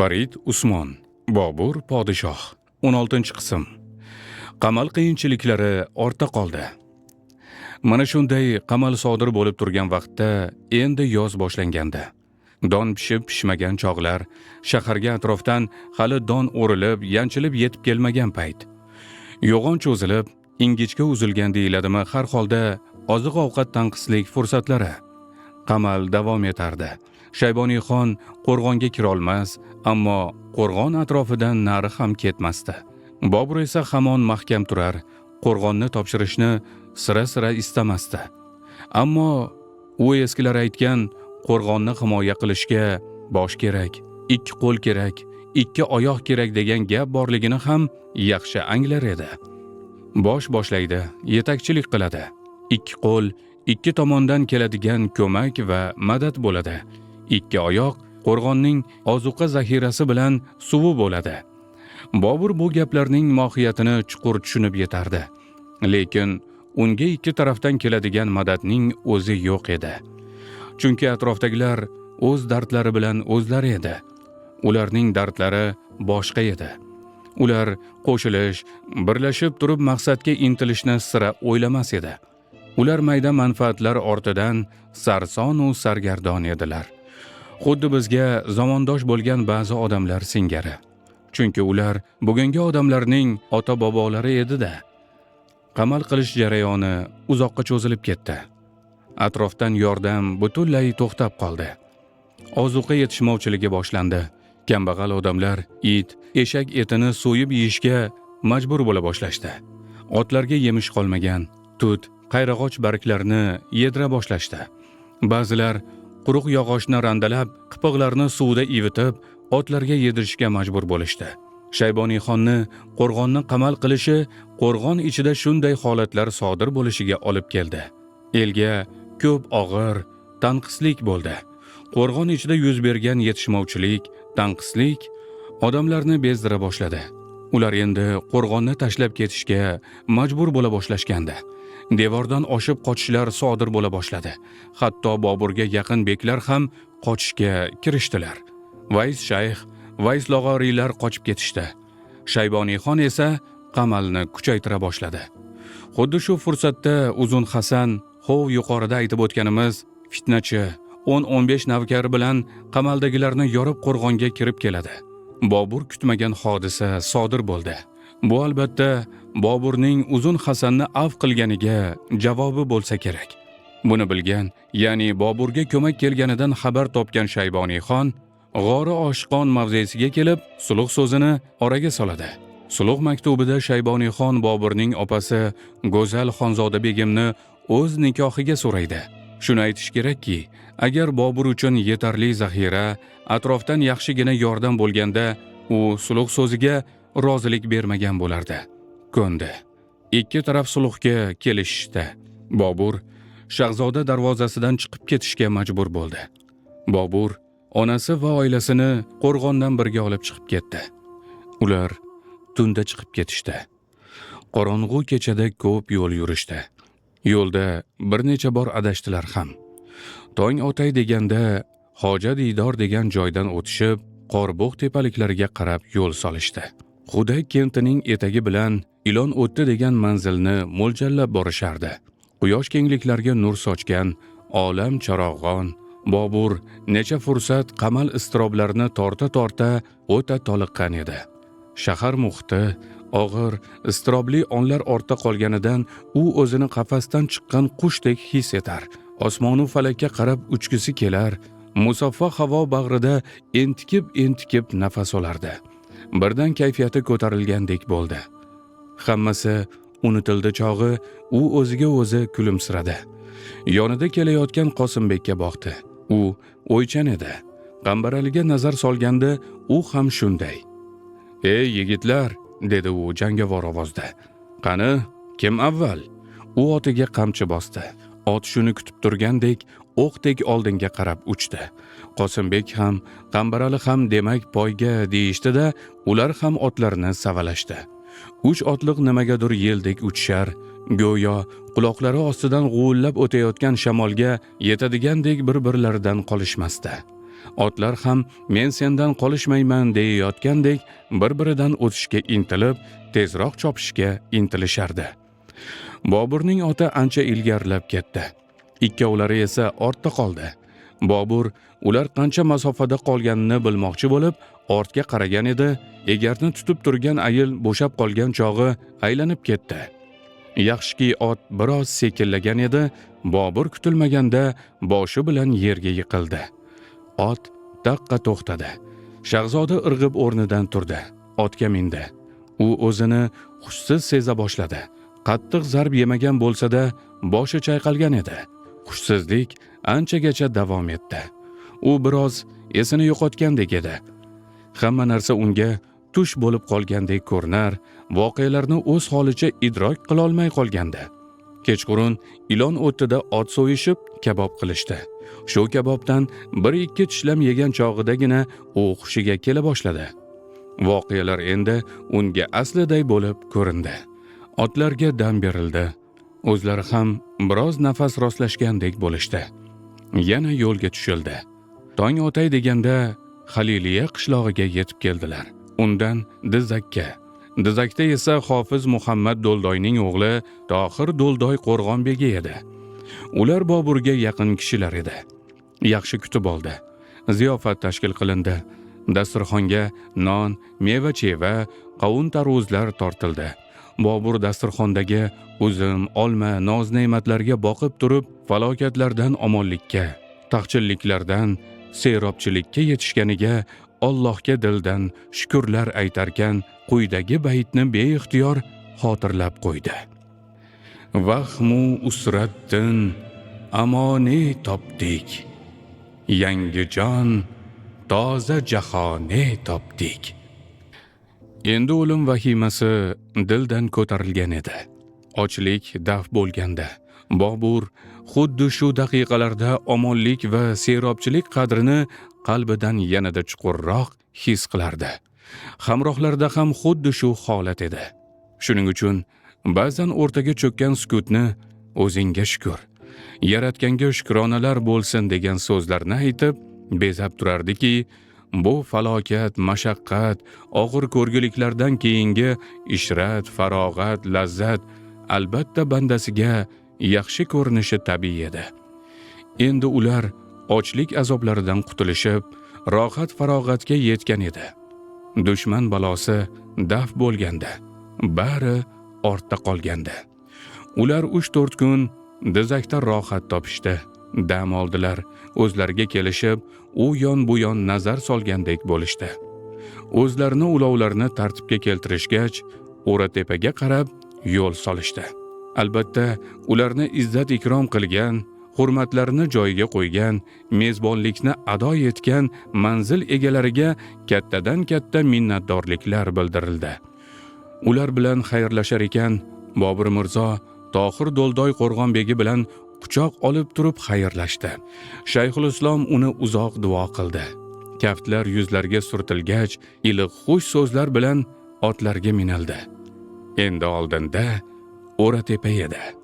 Farid Usmon, Bobur podshoh, 16-qism. Qamal qiyinchiliklari ortda qoldi. Mana shunday qamal sodir bo'lib turgan vaqtda endi yoz boshlangandi. Don pishib pishmagan chog'lar, shaharga atrofdan hali don o'rilib, yanchilib yetib kelmagan payt. Yo'g'on cho'zilib, ingichka uzilgan deyiladimi, har holda oziq-ovqat tanqislik fursatlari. Qamal davom etardi. Shayboniyxon qo'rg'onga kira olmas, ammo qo'rg'on atrofidan nari ham ketmasdi. Bobur esa hamon mahkam turar, qo'rg'onni topshirishni sira istamasdi. Ammo u eskilar aytgan qo'rg'onni himoya qilishga bosh kerak, ikki qo'l kerak, ikki oyoq kerak degan gap borligini ham yaxshi anglar edi. Boshlaydi, yetakchilik qiladi. Ikki qo'l, ikki tomondan keladigan ko'mak va madad bo'ladi. Ikki oyoq qo'rg'onning ozuqa zaxirasi bilan suvi bo'ladi. Bobur bu gaplarning mohiyatini chuqur tushunib yetardi. Lekin unga ikki tarafdan keladigan madadning o'zi yo'q edi. Chunki atrofdagilar o'z dardlari bilan o'zlari edi. Ularning dardlari boshqa edi. Ular qo'shilish, birlashib turib maqsadga intilishni sira o'ylamas edi. Ular mayda manfaatlar ortidan sarson va sargardon edilar. Xuddi bizga zamondosh bo'lgan ba'zi odamlar singari. Chunki ular bugungi odamlarning ota-bobolari edi-da. Qamal qilish jarayoni uzoqqa cho'zilib ketdi. Atrofdan yordam butunlay to'xtab qoldi. Ozuqa yetishmovchiligi boshlandi. Kambag'al odamlar it, eshak etini so'yib yeyishga majbur bo'la boshlashdi. Otlarga yemish qolmagan, tut, qayrag'och barglarini yedira boshlashdi. Ba'zilar quruq yog'ochni randalab, qipiqlarni suvda ivitib, otlarga yedirishga majbur bo'lishdi. Shayboniyxonni qo'rg'onni qamal qilishi qo'rg'on ichida shunday holatlar sodir bo'lishiga olib keldi. Elga ko'p og'ir tanqislik bo'ldi. Qo'rg'on ichida yuz bergan yetishmovchilik, tanqislik odamlarni bezdira boshladi. Ular endi qo'rg'onni tashlab ketishga majbur bo'la boshlashgandi. Devordan oshib qochishlar sodir bo'la boshladi. Hatto Boburga yaqin beklar ham qochishga kirishdilar. Vays shayx, vays log'oriylar qochib ketishdi. Shayboniyxon esa qamalni kuchaytira boshladi. Xuddi shu fursatda Uzun Hasan, hov yuqorida aytib o'tganimiz fitnachi 10-15 navkar bilan qamaldagilarni yorib qo'rg'onga kirib keladi. Bobur kutmagan hodisa sodir bo'ldi. Bu albatta Boburning Uzun Hasanni avf qilganiga javobi bo'lsa kerak. Buni bilgan, ya'ni Boburga ko'mak kelganidan xabar topgan Shayboniyxon g'ori Oshiqon mavzesiga kelib, sulh so'zini oraga soladi. Sulh maktubida Shayboniyxon Boburning opasi Go'zal Xonzoda begimni o'z nikohiga so'raydi. Shuni aytish kerakki, agar Bobur uchun yetarli zaxira, atrofdan yaxshigina yordam bo'lganda, u sulh so'ziga rozilik bermagan bo'lardi. Ko'ndi. Ikki taraf sulhga kelishdi. Bobur Shahzoda darvozasidan chiqib ketishga majbur bo'ldi. Bobur onasi va oilasini qo'rg'ondan birga olib chiqib ketdi. Ular tunda chiqib ketishdi. Qorong'u kechada ko'p yo'l yurishdi. Yo'lda bir necha bor adashdilar ham. Tong otay deganda Hoja Diydor degan joydan o'tishib, Qorbug' tepaliklariga qarab yo'l solishdi. Xuday kentining etagi bilan Ilon o'tdi degan manzilni mo'ljallab borishardi. Quyosh kengliklarga nur sochgan olam charog'on. Bobur necha fursat qamal istiroblarini torta o'ta toliqqan edi. Shahar muhiti og'ir, istirobli onlar ortda qolganidan u o'zini qafasdan chiqqan qushdek his etar. Osmonu falakka qarab uchgisi kelar. Musaffo havo bag'rida entikib nafas olardi. Birdan kayfiyati ko'tarilgandek bo'ldi. Hammasi unutildi chog'i, u o'ziga o'zi kulimsiradi. Yonida kelayotgan Qosimbekka boqdi. U o'ychan edi. Qambaraliga nazar solganda u ham shunday. "Ey yigitlar", dedi u jangovar ovozda. "Qani, kim avval?" U otiga qamchi bosdi. Ot shuni kutib turgandek, o'qdek oldinga qarab uchdi. Qosimbek ham, Qambarali ham demak poyga deyishdi-da, ular ham otlarni savalashdi. 3 otliq nimagadir yeldek uchishar, go'yo quloqlari ostidan g'uvillab o'tayotgan shamolga yetadigandek bir-birlaridan qolishmasdi. Otlar ham men sendan qolishmayman deyayotgandek bir-biridan o'tishga intilib, tezroq chopishga intilishardi. Boburning oti ancha ilgarilab ketdi. Ikkovlari esa ortda qoldi. Bobur ular qancha masofada qolganini bilmoqchi bo'lib, ortga qaragan edi. Egarni tutib turgan ayil bo'shab qolgan chog'i aylanib ketdi. Yaxshiki ot biroz sekinlagan edi. Bobur kutilmaganda boshi bilan yerga yiqildi. Ot taqqa to'xtadi. Shahzoda irg'ib o'rnidan turdi. Otga mindi. U o'zini hushsiz seza boshladi. Qattiq zarb yemagan bo'lsa-da, boshi chayqalgan edi. Hushsizlik anchagacha davom etdi. U biroz esini yo'qotgandek edi. Hamma narsa unga tush bo'lib qolgandek ko'rinar, voqealarni o'z holicha idrok qila olmay qolgandi. Kechqurun ilon o'tida ot so'yishib, kabob qilishdi. Shu kabobdan 1-2 tishlam yegan chog'idagina u hushiga kela boshladi. Voqealar endi unga asliday bo'lib ko'rindi. Otlarga dam berildi. O'zlari ham biroz nafas rostlashgandek bo'lishdi. Yana yo'lga tushildi. Tong otay deganda Haliliya qishlog'iga yetib keldilar. Undan Dizakka. Dizakda esa Hofiz Muhammad Do'ldoyning o'g'li Tohir Do'ldoy Qo'rg'onbegi edi. Ular Boburga yaqin kishilar edi. Yaxshi kutib oldi. Ziyofat tashkil qilindi. Dasturxonga non, meva-cheva, qovun-tarvuzlar tortildi. Bobur dasturxondagi uzum, olma, noz-ne'matlarga boqib turib, falokatlardan omonlikka, taqchilliklardan serobchilikka yetishganiga Allohga dildan shukrlar aytarkan, quyidagi baytni beixtiyor xotirlab qo'ydi. Vahmu usrattin amoni topdik. Yangi jon, toza jahoni topdik. Endi o'lim vahimasi dildan ko'tarilgan edi. Ochlik daf bo'lganda, Bobur xuddi shu daqiqalarda omonlik va serobchilik qadrini qalbidan yanada chuqurroq his qilardi. Hamrohlarda ham xuddi shu holat edi. Shuning uchun ba'zan o'rtaga cho'kkan sukutni o'zingga shukr, yaratganga shukronalar bo'lsin degan so'zlarni aytib bezab turardiki, bu falokat, mashaqqat, og'ir ko'rgiliklardan keyingi ishrat, farog'at, lazzat albatta bandasiga yaxshi ko'rinishi tabiiy edi. Endi ular ochlik azoblaridan qutulishib, rohat farog'atga yetgan edi. Dushman balosi daf bo'lganda, bari ortda qolgandi. Ular 3-4 kun Dizakda rohat topishdi, dam oldilar, o'zlariga kelishib, u yon bu yon nazar solgandek bo'lishdi. O'zlarini ulovlarni tartibga keltirishgach, O'ratepaga qarab yo'l solishdi. Albatta, ularni izzat ikrom qilgan, hurmatlarini joyiga qo'ygan, mezbonlikni ado etgan manzil egalariga kattadan katta minnatdorliklar bildirildi. Ular bilan xayrlashar ekan, Bobur Mirzo Tohir Do'ldoy Qo'rg'onbegi bilan quchoq olib turib xayrlashdi. Shayxul Islom uni uzoq duo qildi. Kaftlar yuzlarga surtilgach, iliq xush so'zlar bilan otlarga minildi. Endi oldinda O'ratepa edi.